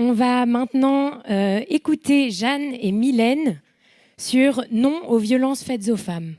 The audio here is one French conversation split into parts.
On va maintenant écouter Jeanne et Mylène sur Non aux violences faites aux femmes.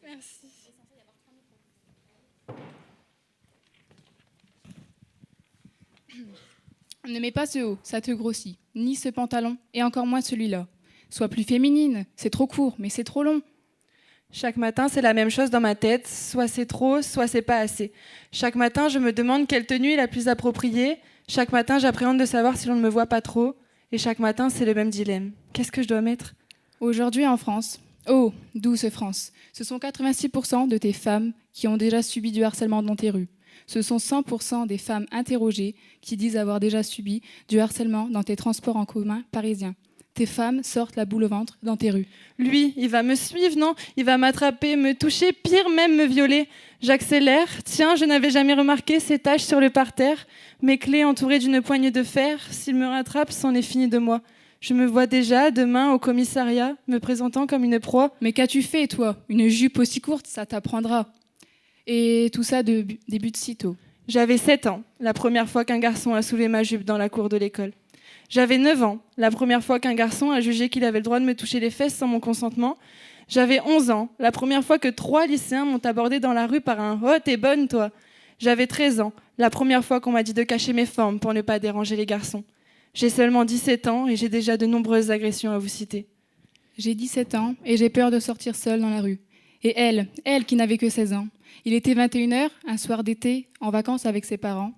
Merci. Ne mets pas ce haut, ça te grossit, ni ce pantalon, et encore moins celui-là. Sois plus féminine, c'est trop court, mais c'est trop long. Chaque matin, c'est la même chose dans ma tête, soit c'est trop, soit c'est pas assez. Chaque matin, je me demande quelle tenue est la plus appropriée. Chaque matin, j'appréhende de savoir si l'on ne me voit pas trop. Et chaque matin, c'est le même dilemme. Qu'est-ce que je dois mettre ? Aujourd'hui en France, oh, douce France, ce sont 86% de tes femmes qui ont déjà subi du harcèlement dans tes rues. Ce sont 100% des femmes interrogées qui disent avoir déjà subi du harcèlement dans tes transports en commun parisiens. Tes femmes sortent la boule au ventre dans tes rues. Lui, il va me suivre, non ? Il va m'attraper, me toucher, pire même me violer. J'accélère. Tiens, je n'avais jamais remarqué ces taches sur le parterre. Mes clés entourées d'une poignée de fer. S'il me rattrape, c'en est fini de moi. Je me vois déjà, demain, au commissariat, me présentant comme une proie. Mais qu'as-tu fait, toi ? Une jupe aussi courte, ça t'apprendra. Et tout ça débute si tôt. J'avais 7 ans, la première fois qu'un garçon a soulevé ma jupe dans la cour de l'école. J'avais 9 ans, la première fois qu'un garçon a jugé qu'il avait le droit de me toucher les fesses sans mon consentement. J'avais 11 ans, la première fois que 3 lycéens m'ont abordé dans la rue par un « Oh, t'es bonne, toi !» J'avais 13 ans, la première fois qu'on m'a dit de cacher mes formes pour ne pas déranger les garçons. J'ai seulement 17 ans et j'ai déjà de nombreuses agressions à vous citer. J'ai 17 ans et j'ai peur de sortir seule dans la rue. Et elle qui n'avait que 16 ans. Il était 21h, un soir d'été, en vacances avec ses parents.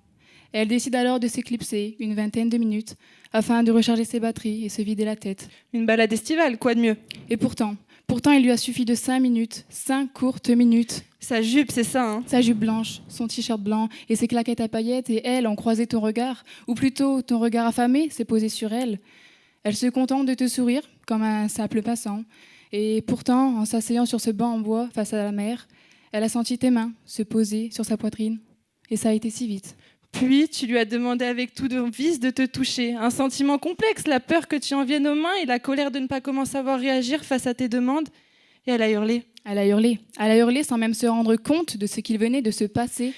Elle décide alors de s'éclipser une vingtaine de minutes afin de recharger ses batteries et se vider la tête. Une balade estivale, quoi de mieux ? Et pourtant, il lui a suffi de 5 minutes, 5 courtes minutes. Sa jupe, c'est ça, hein ? Sa jupe blanche, son t-shirt blanc et ses claquettes à paillettes et elle ont croisé ton regard, ou plutôt ton regard affamé s'est posé sur elle. Elle se contente de te sourire comme un simple passant. Et pourtant, en s'asseyant sur ce banc en bois face à la mer, elle a senti tes mains se poser sur sa poitrine. Et ça a été si vite. Puis, tu lui as demandé avec tout ton vice de te toucher. Un sentiment complexe, la peur que tu en viennes aux mains et la colère de ne pas comment savoir réagir face à tes demandes. Et elle a hurlé. Elle a hurlé sans même se rendre compte de ce qu'il venait de se passer.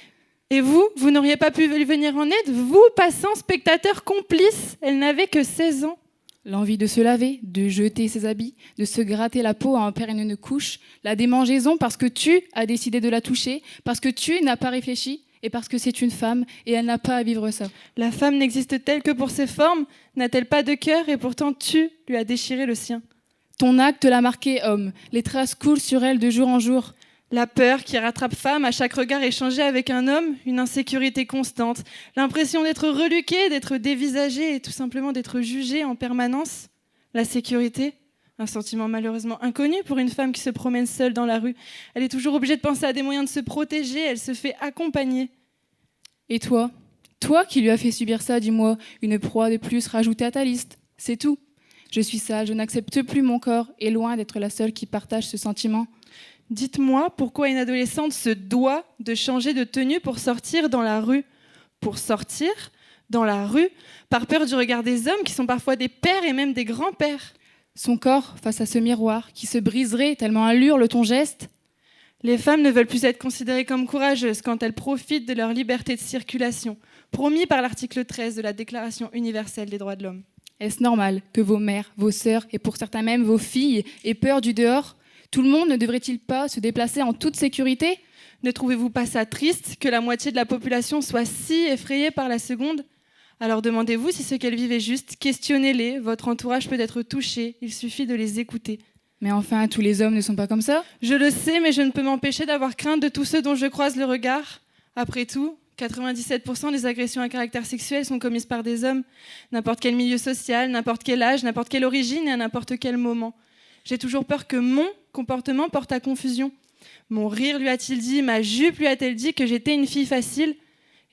Et vous n'auriez pas pu lui venir en aide ? Vous, passant, spectateur, complice. Elle n'avait que 16 ans. L'envie de se laver, de jeter ses habits, de se gratter la peau à en faire une couche, la démangeaison parce que tu as décidé de la toucher, parce que tu n'as pas réfléchi et parce que c'est une femme et elle n'a pas à vivre ça. La femme n'existe-t-elle que pour ses formes ? N'a-t-elle pas de cœur ? Et pourtant tu lui as déchiré le sien. Ton acte l'a marquée, homme. Les traces coulent sur elle de jour en jour. La peur qui rattrape femme à chaque regard échangé avec un homme, une insécurité constante, l'impression d'être reluquée, d'être dévisagée et tout simplement d'être jugée en permanence. La sécurité, un sentiment malheureusement inconnu pour une femme qui se promène seule dans la rue. Elle est toujours obligée de penser à des moyens de se protéger, elle se fait accompagner. Et toi qui lui as fait subir ça, dis-moi, une proie de plus rajoutée à ta liste. C'est tout. Je suis sale, je n'accepte plus mon corps et loin d'être la seule qui partage ce sentiment. Dites-moi pourquoi une adolescente se doit de changer de tenue pour sortir dans la rue. Pour sortir dans la rue, par peur du regard des hommes qui sont parfois des pères et même des grands-pères. Son corps face à ce miroir qui se briserait tellement allure ton geste. Les femmes ne veulent plus être considérées comme courageuses quand elles profitent de leur liberté de circulation, promis par l'article 13 de la Déclaration universelle des droits de l'homme. Est-ce normal que vos mères, vos sœurs et pour certains même vos filles aient peur du dehors ? Tout le monde ne devrait-il pas se déplacer en toute sécurité ? Ne trouvez-vous pas ça triste que la moitié de la population soit si effrayée par la seconde ? Alors demandez-vous si ce qu'elles vivent est juste, questionnez-les, votre entourage peut être touché, il suffit de les écouter. Mais enfin, tous les hommes ne sont pas comme ça ? Je le sais, mais je ne peux m'empêcher d'avoir crainte de tous ceux dont je croise le regard. Après tout, 97% des agressions à caractère sexuel sont commises par des hommes. N'importe quel milieu social, n'importe quel âge, n'importe quelle origine et à n'importe quel moment. J'ai toujours peur que mon comportement porte à confusion. Mon rire lui a-t-il dit, ma jupe lui a-t-elle dit que j'étais une fille facile ?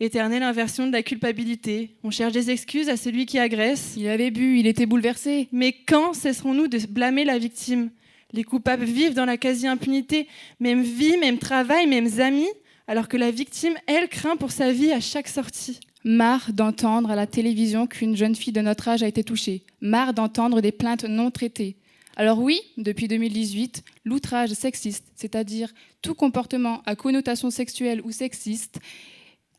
Éternelle inversion de la culpabilité. On cherche des excuses à celui qui agresse. Il avait bu, il était bouleversé. Mais quand cesserons-nous de blâmer la victime ? Les coupables vivent dans la quasi-impunité, même vie, même travail, mêmes amis, alors que la victime, elle, craint pour sa vie à chaque sortie. Marre d'entendre à la télévision qu'une jeune fille de notre âge a été touchée. Marre d'entendre des plaintes non traitées. Alors oui, depuis 2018, l'outrage sexiste, c'est-à-dire tout comportement à connotation sexuelle ou sexiste,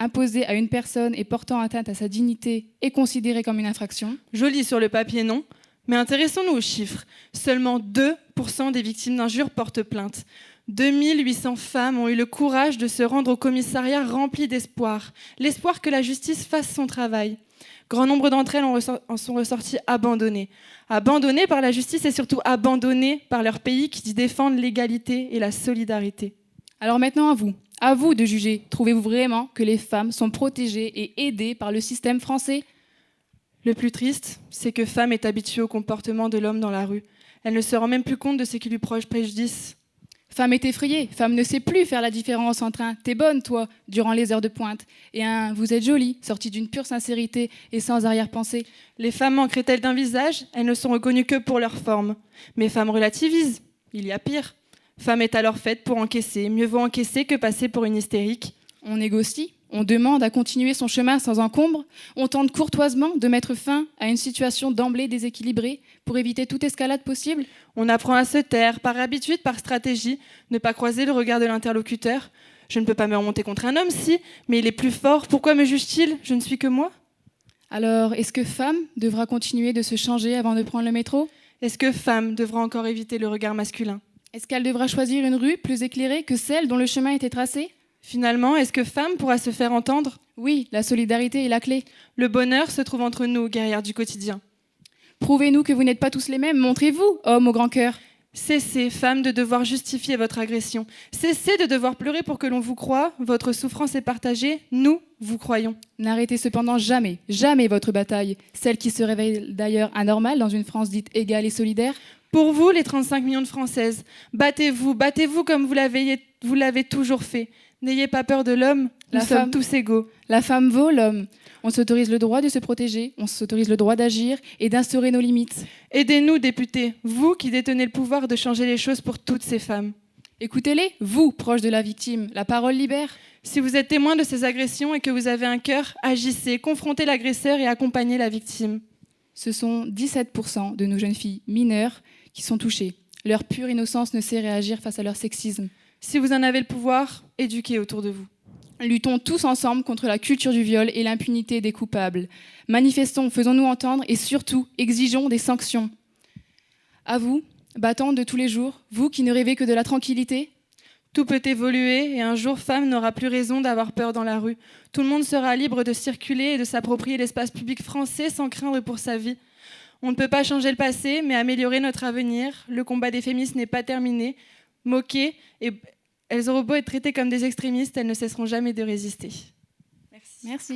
imposé à une personne et portant atteinte à sa dignité, est considéré comme une infraction. Joli sur le papier, non ? Mais intéressons-nous aux chiffres. Seulement 2% des victimes d'injures portent plainte. 2800 femmes ont eu le courage de se rendre au commissariat rempli d'espoir. L'espoir que la justice fasse son travail. Grand nombre d'entre elles en sont ressorties abandonnées. Abandonnées par la justice et surtout abandonnées par leur pays qui défendent l'égalité et la solidarité. Alors maintenant à vous de juger. Trouvez-vous vraiment que les femmes sont protégées et aidées par le système français ? Le plus triste, c'est que Femme est habituée au comportement de l'homme dans la rue. Elle ne se rend même plus compte de ce qui lui proche préjudice. Femme est effrayée, femme ne sait plus faire la différence entre un « t'es bonne, toi » durant les heures de pointe et un « vous êtes jolie » sorti d'une pure sincérité et sans arrière-pensée. Les femmes manqueraient-elles d'un visage ? Elles ne sont reconnues que pour leur forme. Mais Femme relativise. Il y a pire. Femme est alors faite pour encaisser. Mieux vaut encaisser que passer pour une hystérique. On négocie, on demande à continuer son chemin sans encombre, on tente courtoisement de mettre fin à une situation d'emblée déséquilibrée pour éviter toute escalade possible. On apprend à se taire, par habitude, par stratégie, ne pas croiser le regard de l'interlocuteur. Je ne peux pas me remonter contre un homme, si, mais il est plus fort. Pourquoi me juge-t-il ? Je ne suis que moi. Alors, est-ce que Femme devra continuer de se changer avant de prendre le métro ? Est-ce que Femme devra encore éviter le regard masculin ? Est-ce qu'elle devra choisir une rue plus éclairée que celle dont le chemin était tracé ? Finalement, est-ce que Femme pourra se faire entendre ? Oui, la solidarité est la clé. Le bonheur se trouve entre nous, guerrières du quotidien. Prouvez-nous que vous n'êtes pas tous les mêmes. Montrez-vous, homme au grand cœur. Cessez, femmes, de devoir justifier votre agression. Cessez de devoir pleurer pour que l'on vous croie. Votre souffrance est partagée. Nous, vous croyons. N'arrêtez cependant jamais, jamais votre bataille, celle qui se révèle d'ailleurs anormale dans une France dite égale et solidaire. Pour vous, les 35 millions de Françaises, battez-vous, battez-vous comme vous l'avez toujours fait. N'ayez pas peur de l'homme, nous sommes tous égaux. La femme vaut l'homme. On s'autorise le droit de se protéger, on s'autorise le droit d'agir et d'instaurer nos limites. Aidez-nous, députés, vous qui détenez le pouvoir de changer les choses pour toutes ces femmes. Écoutez-les, vous, proches de la victime, la parole libère. Si vous êtes témoin de ces agressions et que vous avez un cœur, agissez, confrontez l'agresseur et accompagnez la victime. Ce sont 17% de nos jeunes filles mineures qui sont touchées. Leur pure innocence ne sait réagir face à leur sexisme. Si vous en avez le pouvoir, éduquez autour de vous. Luttons tous ensemble contre la culture du viol et l'impunité des coupables. Manifestons, faisons-nous entendre et surtout, exigeons des sanctions. À vous, battantes de tous les jours, vous qui ne rêvez que de la tranquillité. Tout peut évoluer et un jour, Femme n'aura plus raison d'avoir peur dans la rue. Tout le monde sera libre de circuler et de s'approprier l'espace public français sans craindre pour sa vie. On ne peut pas changer le passé, mais améliorer notre avenir. Le combat des féministes n'est pas terminé. Moquées, et elles auront beau être traitées comme des extrémistes, elles ne cesseront jamais de résister. Merci.